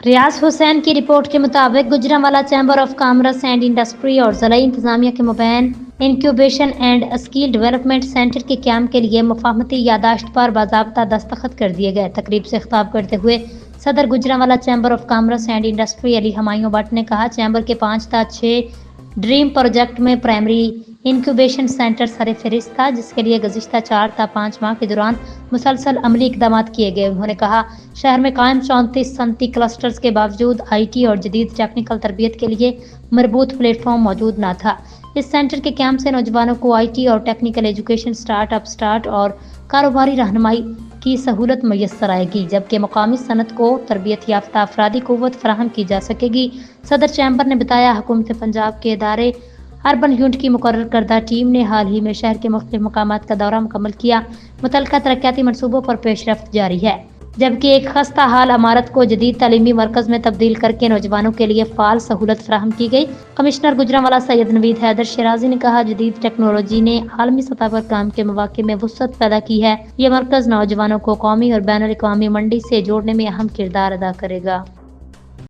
ریاض حسین کی رپورٹ کے مطابق Gujranwala chamber of commerce and industry اور ضلعی انتظامیہ کے مابین incubation and skill development centre کے قیام کے لیے مفاہمتی یادداشت پر باضابطہ دستخط کر دیے گئے۔ تقریب سے خطاب کرتے ہوئے صدر Gujranwala chamber of commerce and industry Ali Humayun but نے کہا، چیمبر کے 5 تا 6 ڈریم پروجیکٹ میں پرائمری انکیوبیشن سینٹر سر فہرست تھا، جس کے لیے گزشتہ 4 تا 5 ماہ کے دوران مسلسل عملی اقدامات کیے گئے۔ انہوں نے کہا، شہر میں قائم 34 صنعتی کلسٹرز کے باوجود آئی ٹی اور جدید ٹیکنیکل تربیت کے لیے مربوط پلیٹ فارم موجود نہ تھا۔ اس سینٹر کے قیام سے نوجوانوں کو آئی ٹی اور ٹیکنیکل ایجوکیشن، اسٹارٹ اور کاروباری رہنمائی کی سہولت میسر آئے گی، جبکہ مقامی صنعت کو تربیت یافتہ افرادی قوت فراہم کی جا سکے گی۔ صدر چیمبر نے بتایا، حکومت پنجاب کے ادارے اربن یونٹ کی مقرر کردہ ٹیم نے حال ہی میں شہر کے مختلف مقامات کا دورہ مکمل کیا۔ متعلقہ ترقیاتی منصوبوں پر پیش رفت جاری ہے، جبکہ ایک خستہ حال عمارت کو جدید تعلیمی مرکز میں تبدیل کر کے نوجوانوں کے لیے فعال سہولت فراہم کی گئی۔ کمشنر گجرانوالہ سید نوید حیدر شیرازی نے کہا، جدید ٹیکنالوجی نے عالمی سطح پر کام کے مواقع میں وسعت پیدا کی ہے۔ یہ مرکز نوجوانوں کو قومی اور بین الاقوامی منڈی سے جوڑنے میں اہم کردار ادا کرے گا۔